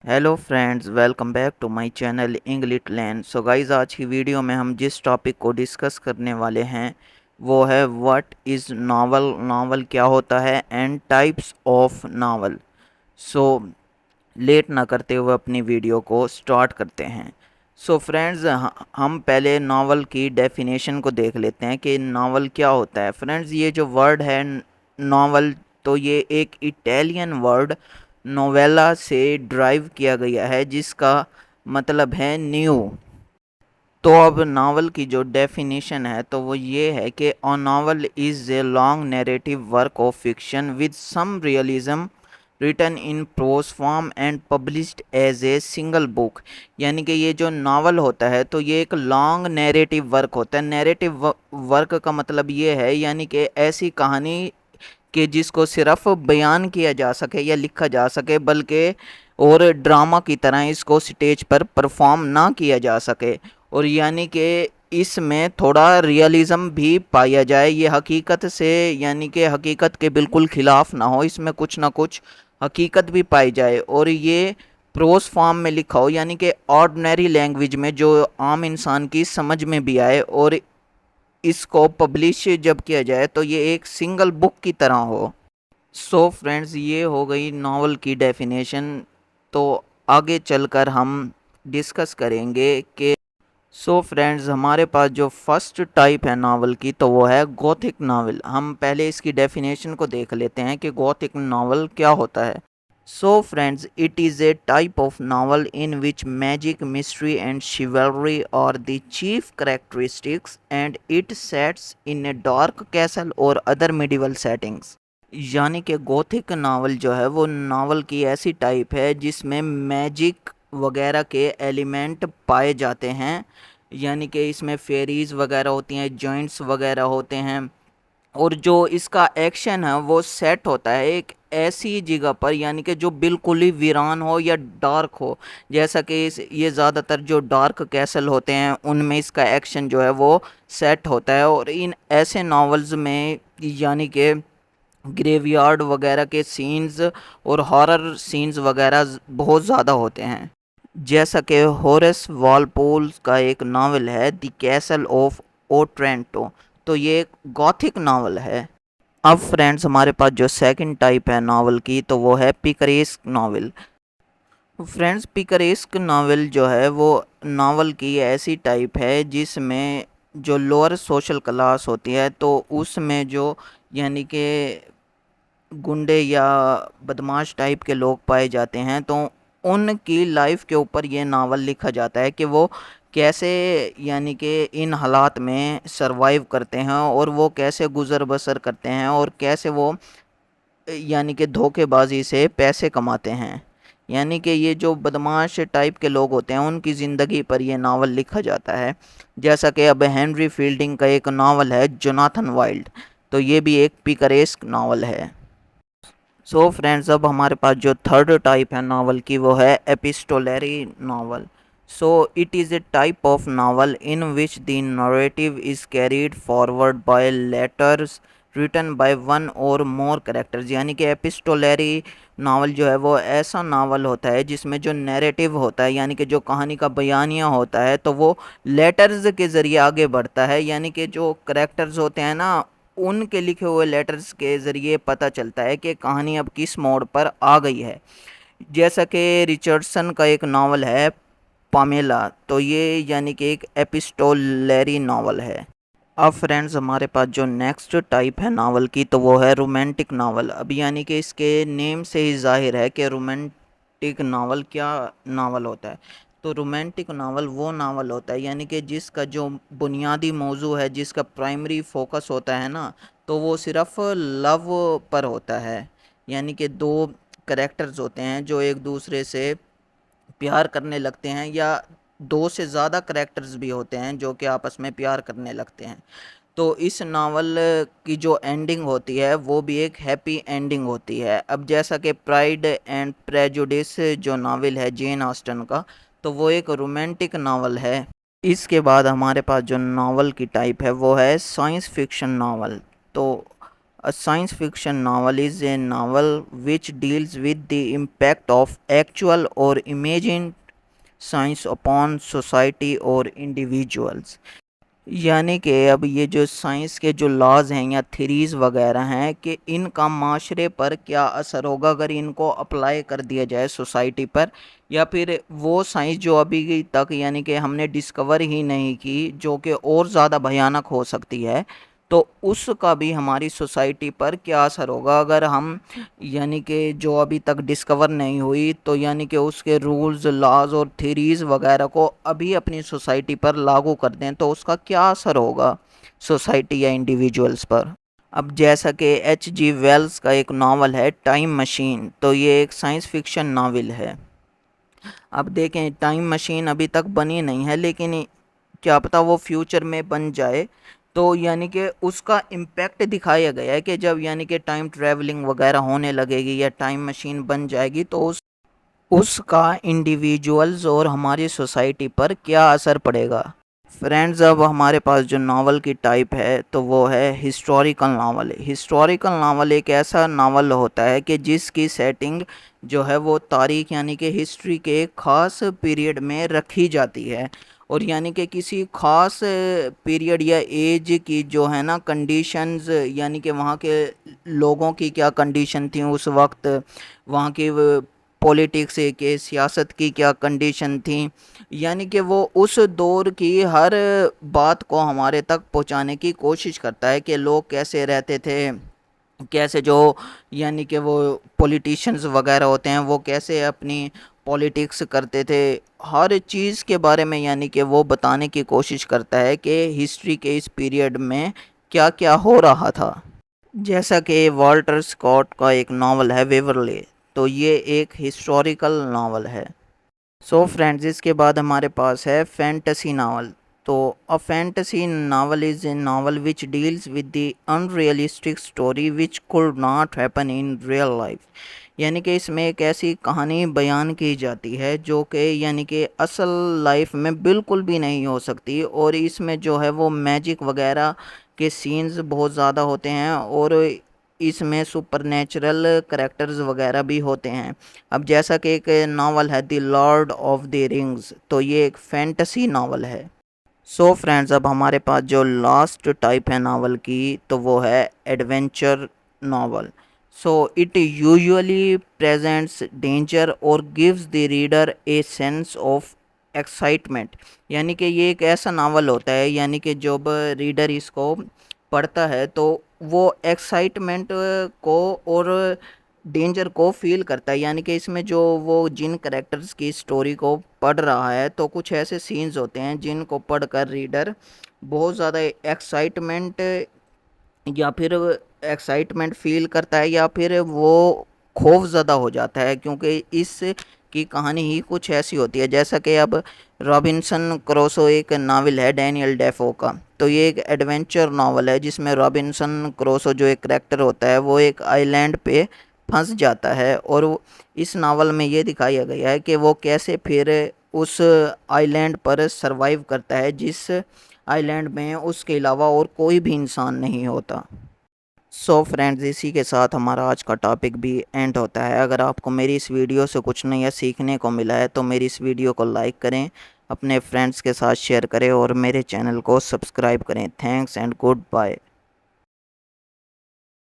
Hello friends, welcome back to my channel English learn. So guys, आज की video में हम जिस टॉपिक को डिस्कस करने वाले हैं वो है व्हाट इज़ नावल, नावल क्या होता है and types of novel. So let ना करते हुए अपनी वीडियो को स्टार्ट करते हैं। सो फ्रेंड्स, हम पहले नावल की डेफिनेशन को देख लेते हैं कि नावल क्या होता है। फ्रेंड्स, ये जो वर्ड है नावल, तो ये एक इटालियन वर्ड नोवेला से ड्राइव किया गया है जिसका मतलब है न्यू। तो अब नावल की जो डेफिनेशन है तो वो ये है कि a novel is a long narrative work of fiction with some realism written in prose form and published as a single book. यानी कि ये जो नावल होता है तो ये एक लॉन्ग नैरेटिव वर्क होता है। नैरेटिव वर्क का मतलब ये है यानी कि ऐसी कहानी कि जिसको सिर्फ बयान किया जा सके या लिखा जा सके, बल्कि और ड्रामा की तरह इसको स्टेज पर परफॉर्म ना किया जा सके। और यानी कि इसमें थोड़ा रियलिज़म भी पाया जाए, ये हकीकत से यानी कि हकीकत के बिल्कुल ख़िलाफ़ ना हो, इसमें कुछ ना कुछ हकीकत भी पाई जाए। और ये प्रोस फॉर्म में लिखा हो यानी कि ऑर्डिनरी लैंग्वेज में जो आम इंसान की समझ में भी आए, और इसको पब्लिश जब किया जाए तो ये एक सिंगल बुक की तरह हो। सो फ्रेंड्स, ये हो गई नावल की डेफिनेशन। तो आगे चलकर हम डिस्कस करेंगे कि सो फ्रेंड्स, हमारे पास जो फर्स्ट टाइप है नावल की तो वो है गॉथिक नावल। हम पहले इसकी डेफिनेशन को देख लेते हैं कि गॉथिक नावल क्या होता है। So, friends, it is a type of novel in which magic, mystery, and chivalry are the chief characteristics, and it sets in a dark castle or other medieval settings. यानी कि Gothic novel जो है वो novel की ऐसी type है जिसमें magic वगैरह के एलिमेंट पाए जाते हैं। यानी कि इसमें फेरीज वगैरह होती हैं, जॉइंट्स वगैरह होते हैं, और जो इसका एक्शन है वो सेट होता है एक ऐसी जगह पर यानी कि जो बिल्कुल ही वीरान हो या डार्क हो। जैसा कि ये ज़्यादातर जो डार्क कैसल होते हैं उनमें इसका एक्शन जो है वो सेट होता है। और इन ऐसे नॉवेल्स में यानी कि ग्रेवयार्ड वगैरह के सीन्स और हॉरर सीन्स वगैरह बहुत ज़्यादा होते हैं। जैसा कि होरेस वॉलपोल का एक नावल है द कैसल ऑफ ओट्रेंटो, तो ये एक गॉथिक नावल है। अब फ्रेंड्स, हमारे पास जो सेकंड टाइप है नावल की तो वो है पिकरेस्क नावल। फ्रेंड्स, पिकरेस्क नावल जो है वो नावल की ऐसी टाइप है जिसमें जो लोअर सोशल क्लास होती है तो उसमें जो यानी कि गुंडे या बदमाश टाइप के लोग पाए जाते हैं, तो उनकी लाइफ के ऊपर ये नावल लिखा जाता है कि वो कैसे यानी कि इन हालात में सरवाइव करते हैं और वो कैसे गुज़र बसर करते हैं और कैसे वो यानी कि धोखेबाजी से पैसे कमाते हैं। यानी कि ये जो बदमाश टाइप के लोग होते हैं उनकी ज़िंदगी पर ये नावल लिखा जाता है। जैसा कि अब हेनरी फील्डिंग का एक नावल है जोनाथन वाइल्ड, तो ये भी एक पिकरेस्क नावल है। सो फ्रेंड्स, अब हमारे पास जो थर्ड टाइप है नावल की वो है epistolary novel. So it is a type of novel in which the narrative is carried forward by letters written by one or more characters. यानी कि एपिस्टोलरी नावल जो है वो ऐसा नावल होता है जिसमें जो नैरेटिव होता है यानी कि जो कहानी का बयानिया होता है तो वो लेटर्स के ज़रिए आगे बढ़ता है। यानी कि जो करेक्टर्स होते हैं ना, उनके लिखे हुए लेटर्स के ज़रिए पता चलता है कि कहानी अब किस मोड़ पर आ गई है। जैसा कि रिचर्डसन का एक नावल है पामेला, तो ये यानी कि एक एपिस्टोलरी नावल है। अब फ्रेंड्स, हमारे पास जो नेक्स्ट टाइप है नावल की तो वो है रोमांटिक नावल। अब यानी कि इसके नेम से ही जाहिर है कि रोमांटिक नावल क्या नावल होता है। तो रोमांटिक नावल वो नावल होता है यानी कि जिसका जो बुनियादी मौजू है, जिसका प्राइमरी फोकस होता है ना, तो वो सिर्फ लव पर होता है। यानी कि दो करेक्टर्स होते हैं जो एक दूसरे से प्यार करने लगते हैं, या दो से ज़्यादा करेक्टर्स भी होते हैं जो कि आपस में प्यार करने लगते हैं। तो इस नावल की जो एंडिंग होती है वो भी एक हैप्पी एंडिंग होती है। अब जैसा कि प्राइड एंड प्रेजुडिस जो नावल है जेन ऑस्टन का, तो वो एक रोमांटिक नावल है। इसके बाद हमारे पास जो नावल की टाइप है वो है साइंस फिक्शन नावल। तो A science fiction novel is a novel which deals with the impact of actual or imagined science upon society or individuals। यानी कि अब ये जो साइंस के जो लॉज हैं या थ्योरीज वगैरह हैं कि इनका माशरे पर क्या असर होगा अगर इनको अप्लाई कर दिया जाए सोसाइटी पर, या फिर वो साइंस जो अभी तक यानी कि हमने डिस्कवर ही नहीं की जो कि और ज़्यादा भयानक हो सकती है, तो उसका भी हमारी सोसाइटी पर क्या असर होगा अगर हम यानी कि जो अभी तक डिस्कवर नहीं हुई तो यानी कि उसके रूल्स लॉज और थ्योरीज वगैरह को अभी अपनी सोसाइटी पर लागू कर दें तो उसका क्या असर होगा सोसाइटी या इंडिविजुअल्स पर। अब जैसा कि H.G. वेल्स का एक नावल है टाइम मशीन, तो ये एक साइंस फिक्शन नावल है। अब देखें टाइम मशीन अभी तक बनी नहीं है, लेकिन क्या पता वो फ्यूचर में बन जाए। तो यानी कि उसका इम्पैक्ट दिखाया गया है कि जब यानी कि टाइम ट्रैवलिंग वगैरह होने लगेगी या टाइम मशीन बन जाएगी तो उसका इंडिविजुअल्स और हमारी सोसाइटी पर क्या असर पड़ेगा। फ्रेंड्स, अब हमारे पास जो नावल की टाइप है तो वो है हिस्टोरिकल नावल। हिस्टोरिकल नावल एक ऐसा नावल होता है कि जिसकी सेटिंग जो है वो तारीख यानी कि हिस्ट्री के ख़ास पीरियड में रखी जाती है, और यानी कि किसी ख़ास पीरियड या एज की जो है ना कंडीशंस, यानी कि वहाँ के लोगों की क्या कंडीशन थी उस वक्त, वहाँ की पॉलिटिक्स के सियासत की क्या कंडीशन थी, यानी कि वो उस दौर की हर बात को हमारे तक पहुंचाने की कोशिश करता है कि लोग कैसे रहते थे, कैसे जो यानी कि वो पॉलिटिशियंस वगैरह होते हैं वो कैसे अपनी पॉलिटिक्स करते थे, हर चीज़ के बारे में यानी कि वो बताने की कोशिश करता है कि हिस्ट्री के इस पीरियड में क्या क्या हो रहा था। जैसा कि वॉल्टर स्कॉट का एक नावल है वेवरली, तो ये एक हिस्टोरिकल नावल है। सो फ्रेंड्स, इसके बाद हमारे पास है फैंटेसी नावल। तो अ fantasy novel is A novel which deals with the unrealistic story which could not happen in real life. यानी कि इसमें एक ऐसी कहानी बयान की जाती है जो कि यानी कि असल लाइफ में बिल्कुल भी नहीं हो सकती, और इसमें जो है वो मैजिक वगैरह के सीन्स बहुत ज़्यादा होते हैं, और इसमें सुपरनेचुरल करेक्टर्स वगैरह भी होते हैं। अब जैसा कि एक नावल है the Lord of the rings, तो ये एक फैंटेसी नावल है। सो फ्रेंड्स, अब हमारे पास जो लास्ट टाइप है नावल की तो वो है adventure novel. So it usually presents danger और gives the reader a sense of excitement. यानी कि ये एक ऐसा नावल होता है यानी कि जब रीडर इसको पढ़ता है तो वो एक्साइटमेंट को और डेंजर को फील करता है, यानी कि इसमें जो वो जिन करेक्टर्स की स्टोरी को पढ़ रहा है तो कुछ ऐसे सीन्स होते हैं जिनको पढ़कर रीडर बहुत ज़्यादा एक्साइटमेंट या फिर एक्साइटमेंट फील करता है या फिर वो खौफ ज़्यादा हो जाता है, क्योंकि इस की कहानी ही कुछ ऐसी होती है। जैसा कि अब रॉबिन्सन क्रूसो एक नावल है डैनियल डेफो का, तो ये एक एडवेंचर नावल है जिसमें रॉबिन्सन क्रूसो जो एक करेक्टर होता है वो एक आइलैंड पे फंस जाता है, और इस नावल में ये दिखाया गया है कि वो कैसे फिर उस आइलैंड पर सरवाइव करता है जिस आइलैंड में उसके अलावा और कोई भी इंसान नहीं होता। सो फ्रेंड्स, इसी के साथ हमारा आज का टॉपिक भी एंड होता है। अगर आपको मेरी इस वीडियो से कुछ नया सीखने को मिला है तो मेरी इस वीडियो को लाइक करें, अपने फ्रेंड्स के साथ शेयर करें और मेरे चैनल को सब्सक्राइब करें। Thanks and good bye.